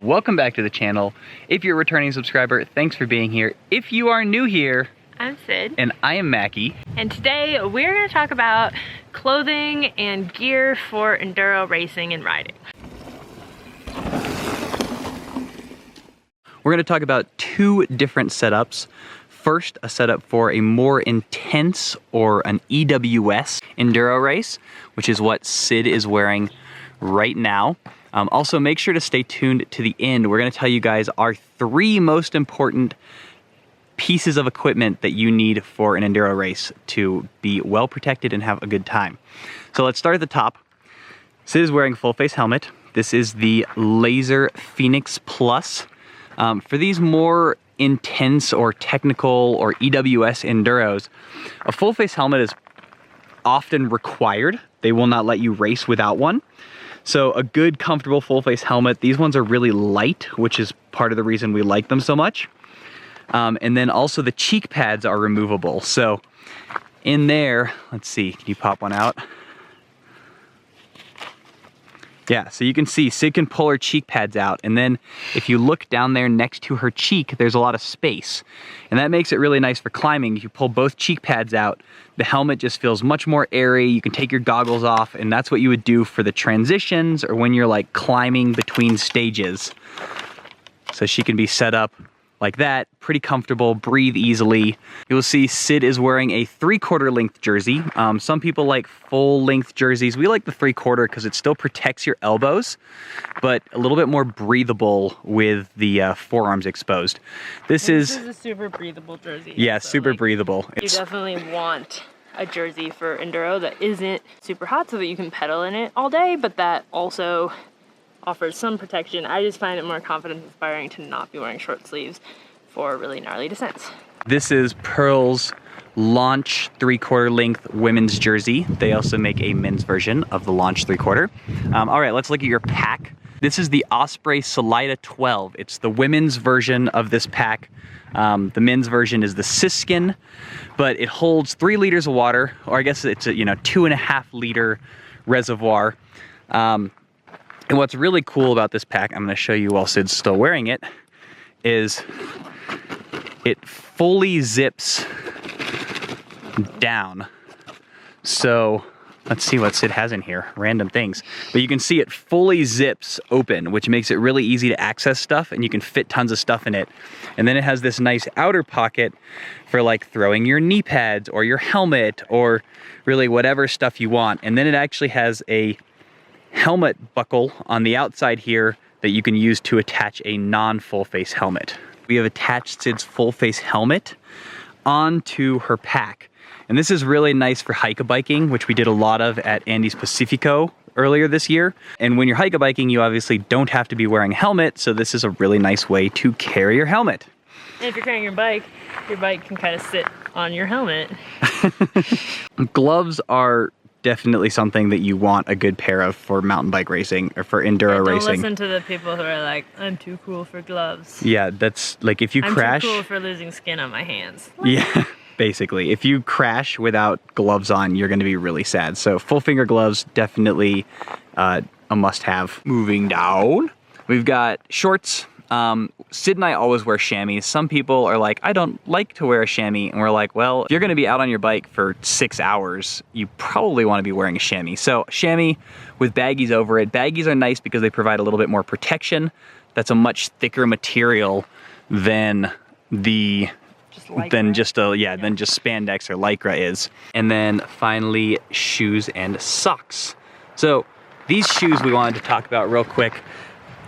welcome back to the channel. If you're a returning subscriber, thanks for being here. If you are new here, I'm Sid. And I am Mackie. And today we're going to talk about clothing and gear for enduro racing and riding. We're going to talk about two different setups. First, a setup for a more intense or an EWS enduro race, which is what Sid is wearing right now. Also, make sure to stay tuned to the end. We're going to tell you guys our three most important pieces of equipment that you need for an enduro race to be well protected and have a good time. So let's start at the top. Sid is wearing a full face helmet. This is the Laser Phoenix Plus. For these more intense or technical or EWS enduros, a full face helmet is often required. They will not let you race without one. So a good, comfortable full face helmet. These ones are really light, which is part of the reason we like them so much. And then also the cheek pads are removable. So in there, let's see, can you pop one out? Yeah, so you can see Sid can pull her cheek pads out, and then if you look down there next to her cheek, there's a lot of space. And that makes it really nice for climbing. If you pull both cheek pads out, the helmet just feels much more airy. You can take your goggles off, and that's what you would do for the transitions or when you're like climbing between stages. So she can be set up like that, pretty comfortable, breathe easily. You'll see Sid is wearing a 3/4 length jersey. Some people like full length jerseys. We like the 3/4 because it still protects your elbows, but a little bit more breathable with the forearms exposed. This is a super breathable jersey. Yeah, so super like, breathable. You definitely want a jersey for enduro that isn't super hot so that you can pedal in it all day, but that also offers some protection. I just find it more confidence inspiring to not be wearing short sleeves for really gnarly descents. This is Pearl's Launch 3/4 length women's jersey. They also make a men's version of the Launch 3/4. All right, let's look at your pack. This is the Osprey Salida 12. It's the women's version of this pack. The men's version is the Siskin, but it holds 3 liters of water, or I guess it's a 2.5 liter reservoir. And what's really cool about this pack, I'm going to show you while Sid's still wearing it, is it fully zips down. So let's see what Sid has in here, random things. But you can see it fully zips open, which makes it really easy to access stuff, and you can fit tons of stuff in it. And then it has this nice outer pocket for like throwing your knee pads or your helmet or really whatever stuff you want. And then it actually has a helmet buckle on the outside here that you can use to attach a non-full face helmet. We have attached Sid's full face helmet onto her pack. And this is really nice for hike-a-biking, which we did a lot of at Andy's Pacifico earlier this year. And when you're hike-a-biking, you obviously don't have to be wearing a helmet, so this is a really nice way to carry your helmet. And if you're carrying your bike can kind of sit on your helmet. Gloves are definitely something that you want a good pair of for mountain bike racing or for enduro racing. Don't listen to the people who are like, I'm too cool for gloves. Yeah, that's like if you crash. I'm too cool for losing skin on my hands. Yeah, basically. If you crash without gloves on, you're going to be really sad. So full finger gloves, definitely a must-have. Moving down, we've got shorts. Sid and I always wear chamois. Some people are like, I don't like to wear a chamois. And we're like, well, if you're gonna be out on your bike for 6 hours, you probably wanna be wearing a chamois. So chamois with baggies over it. Baggies are nice because they provide a little bit more protection. That's a much thicker material than just spandex or lycra is. And then finally, shoes and socks. So these shoes we wanted to talk about real quick.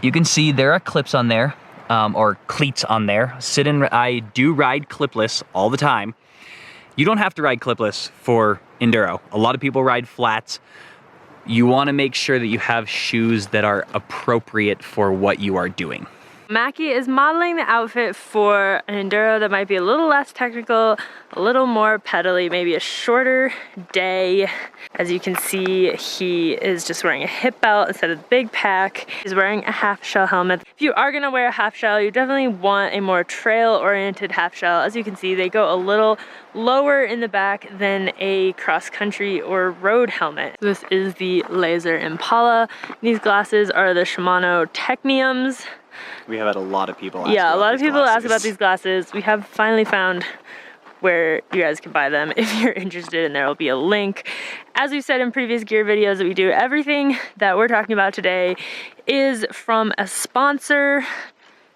You can see there are clips on there, or cleats on there. Sid and I do ride clipless all the time. You don't have to ride clipless for enduro. A lot of people ride flats. You want to make sure that you have shoes that are appropriate for what you are doing. Mackie is modeling the outfit for an enduro that might be a little less technical, a little more pedally, maybe a shorter day. As you can see, he is just wearing a hip belt instead of the big pack. He's wearing a half shell helmet. If you are gonna wear a half shell, you definitely want a more trail-oriented half shell. As you can see, they go a little lower in the back than a cross-country or road helmet. This is the Laser Impala. These glasses are the Shimano Techniums. We have had a lot of people ask Yeah, a about lot of these people ask glasses. about these glasses. We have finally found where you guys can buy them if you're interested, and there will be a link. As we've said in previous gear videos that we do, everything that we're talking about today is from a sponsor.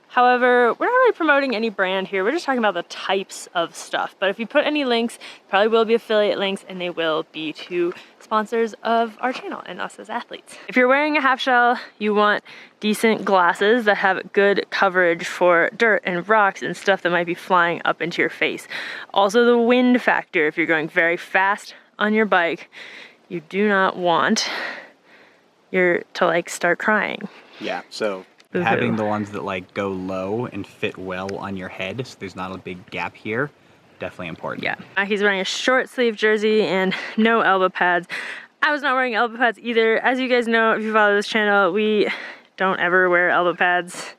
However, we're not really promoting any brand here. We're just talking about the types of stuff. But if you put any links, probably will be affiliate links, and they will be to sponsors of our channel and us as athletes. If you're wearing a half shell, you want decent glasses that have good coverage for dirt and rocks and stuff that might be flying up into your face. Also the wind factor. If you're going very fast on your bike, you do not want to like start crying. Yeah, so having the ones that like go low and fit well on your head, so there's not a big gap here, definitely important. Yeah, Macky's wearing a short sleeve jersey and no elbow pads. I was not wearing elbow pads either. As you guys know, if you follow this channel, we don't ever wear elbow pads.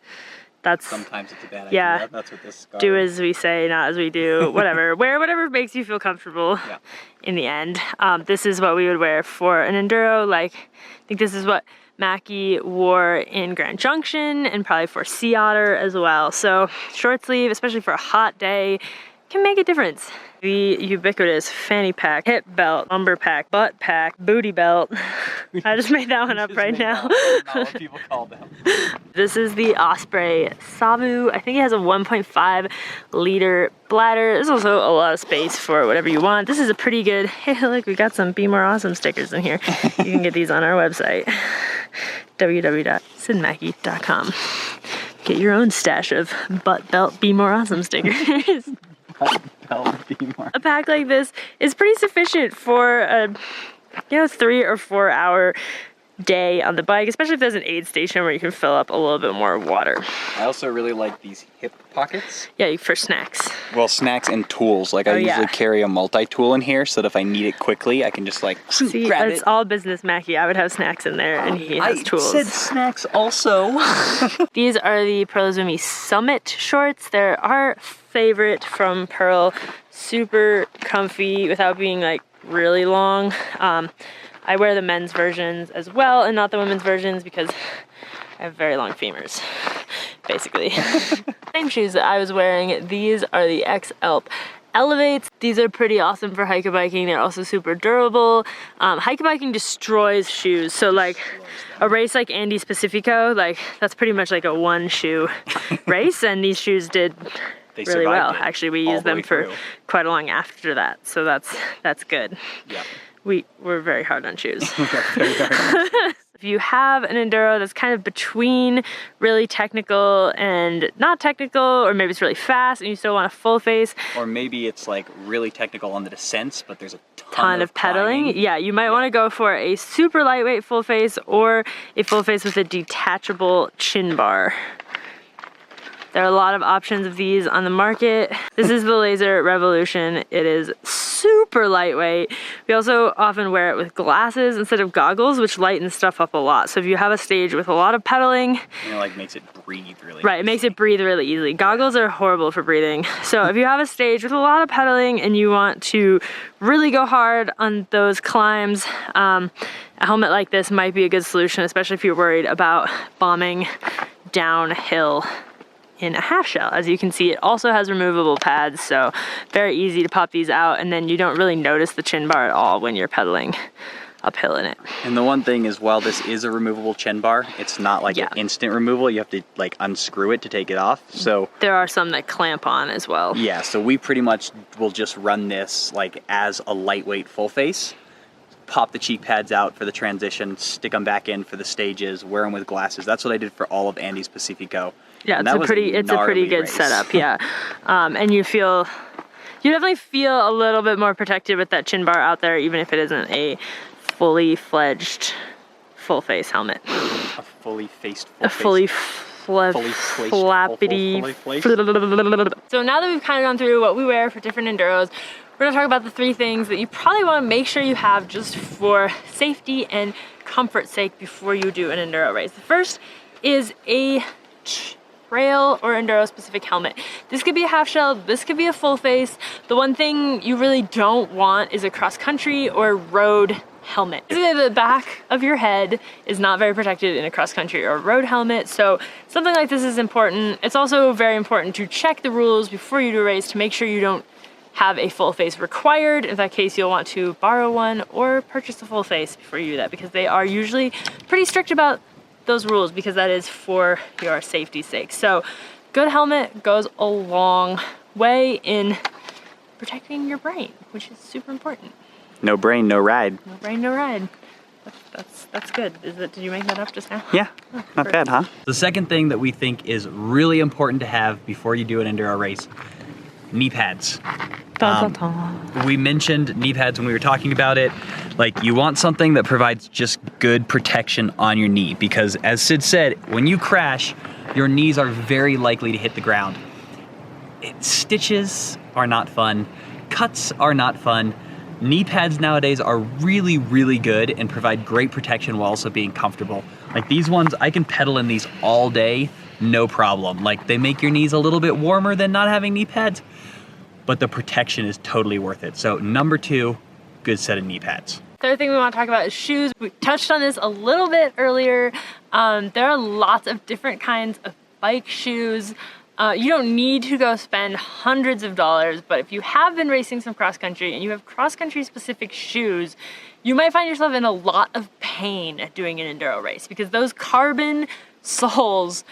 That's sometimes it's a bad yeah, idea. That's what this scar do as we say, not as we do. Whatever. Wear whatever makes you feel comfortable. Yeah. In the end. This is what we would wear for an enduro. Like, I think this is what Macky wore in Grand Junction and probably for Sea Otter as well. So short sleeve, especially for a hot day, can make a difference. The ubiquitous fanny pack, hip belt, lumbar pack, butt pack, booty belt. I just made that one up right now. Not what people call them. This is the Osprey Sabu. I think it has a 1.5 liter bladder. There's also a lot of space for whatever you want. This is a pretty good, hey look, we got some Be More Awesome stickers in here. You can get these on our website, www.sidmacky.com. Get your own stash of butt belt Be More Awesome stickers. A pack like this is pretty sufficient for a 3 or 4 hour day on the bike, especially if there's an aid station where you can fill up a little bit more water. I also really like these hip pockets. Yeah, for snacks. Well, snacks and tools. Like I usually carry a multi-tool in here so that if I need it quickly, I can just like grab it. It's all business, Macky. I would have snacks in there, and he has tools. I said snacks also. These are the Pearl Zumi Summit shorts. They're our favorite from Pearl. Super comfy without being like really long. I wear the men's versions as well and not the women's versions because I have very long femurs, basically. Same shoes that I was wearing. These are the XL Elevates. These are pretty awesome for hiker-biking. They're also super durable. Hiker-biking destroys shoes. So like a race like Andy's Pacifico, like that's pretty much like a one shoe race, and these shoes did really well. Actually, we used them for quite a long after that. So that's good. Yeah. We're very hard on shoes. If you have an enduro that's kind of between really technical and not technical, or maybe it's really fast and you still want a full face. Or maybe it's like really technical on the descents, but there's a ton of pedaling. Yeah, you might want to go for a super lightweight full face or a full face with a detachable chin bar. There are a lot of options of these on the market. This is the Laser Revolution. It is super lightweight. We also often wear it with glasses instead of goggles, which lightens stuff up a lot. So if you have a stage with a lot of pedaling, it like makes it breathe really easy. It makes it breathe really easily. Goggles are horrible for breathing. So if you have a stage with a lot of pedaling and you want to really go hard on those climbs, a helmet like this might be a good solution, especially if you're worried about bombing downhill in a half shell. As you can see, it also has removable pads, so very easy to pop these out, and then you don't really notice the chin bar at all when you're pedaling uphill in it. And the one thing is, while this is a removable chin bar, it's not like an instant removal. You have to like unscrew it to take it off. So there are some that clamp on as well. Yeah, so we pretty much will just run this like as a lightweight full face. Pop the cheek pads out for the transition, stick them back in for the stages, wear them with glasses. That's what I did for all of Andy's Pacifico. Yeah, it's a pretty good setup, yeah. And you definitely feel a little bit more protected with that chin bar out there, even if it isn't a fully fledged full face helmet. A fully faced full face. Fully flappity. So now that we've kind of gone through what we wear for different enduros, we're gonna talk about the 3 things that you probably wanna make sure you have just for safety and comfort's sake before you do an enduro race. The first is a trail or enduro specific helmet. This could be a half shell, this could be a full face. The one thing you really don't want is a cross country or road helmet. The back of your head is not very protected in a cross country or road helmet, so something like this is important. It's also very important to check the rules before you do a race to make sure you don't have a full face required. In that case, you'll want to borrow one or purchase a full face before you do that, because they are usually pretty strict about those rules, because that is for your safety's sake. So good helmet goes a long way in protecting your brain, which is super important. No brain, no ride. No brain, no ride. That's good. Did you make that up just now? Yeah, not bad, huh? The second thing that we think is really important to have before you do an enduro race, knee pads. We mentioned knee pads when we were talking about it. Like, you want something that provides just good protection on your knee, because as Sid said, when you crash, your knees are very likely to hit the ground. Stitches are not fun. Cuts are not fun. Knee pads nowadays are really, really good and provide great protection while also being comfortable. Like these ones, I can pedal in these all day, no problem. Like, they make your knees a little bit warmer than not having knee pads, but the protection is totally worth it. So number 2, good set of knee pads. Third thing we want to talk about is shoes. We touched on this a little bit earlier. There are lots of different kinds of bike shoes. You don't need to go spend hundreds of dollars, but if you have been racing some cross country and you have cross country specific shoes, you might find yourself in a lot of pain doing an enduro race, because those carbon soles,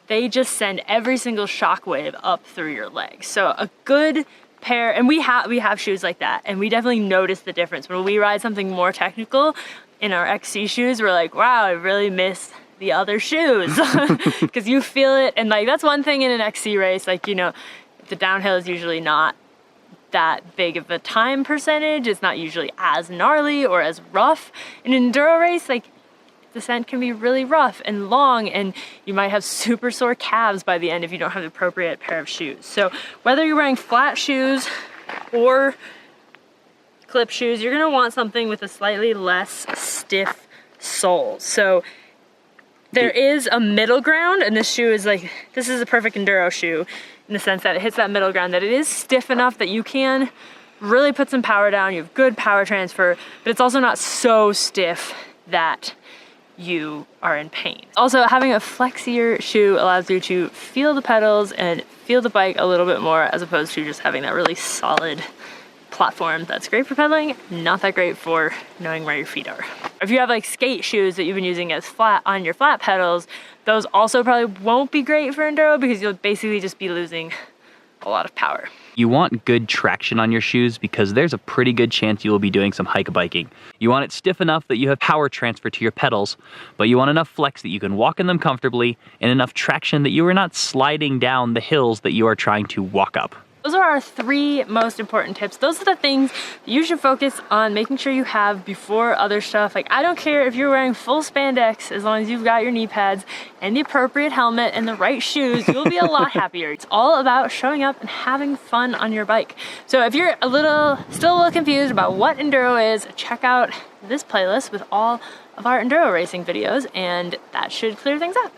they just send every single shockwave up through your legs. So a good pair, and we have shoes like that, and we definitely notice the difference. When we ride something more technical in our XC shoes, we're like, wow, I really miss the other shoes, because you feel it. And like, that's one thing in an XC race, like, you know, the downhill is usually not that big of a time percentage. It's not usually as gnarly or as rough. In an enduro race, like, descent can be really rough and long, and you might have super sore calves by the end if you don't have the appropriate pair of shoes. So whether you're wearing flat shoes or clip shoes, you're gonna want something with a slightly less stiff sole. So there is a middle ground, and this shoe is like, this is a perfect enduro shoe in the sense that it hits that middle ground, that it is stiff enough that you can really put some power down, you have good power transfer, but it's also not so stiff that you are in pain. Also, having a flexier shoe allows you to feel the pedals and feel the bike a little bit more, as opposed to just having that really solid platform that's great for pedaling, not that great for knowing where your feet are. If you have like skate shoes that you've been using as flat on your flat pedals, those also probably won't be great for enduro, because you'll basically just be losing a lot of power. You want good traction on your shoes, because there's a pretty good chance you will be doing some hike biking. You want it stiff enough that you have power transfer to your pedals, but you want enough flex that you can walk in them comfortably, and enough traction that you are not sliding down the hills that you are trying to walk up. Those are our 3 most important tips. Those are the things you should focus on making sure you have before other stuff. Like, I don't care if you're wearing full spandex, as long as you've got your knee pads and the appropriate helmet and the right shoes, you'll be a lot happier. It's all about showing up and having fun on your bike. So if you're still a little confused about what enduro is, check out this playlist with all of our enduro racing videos, and that should clear things up.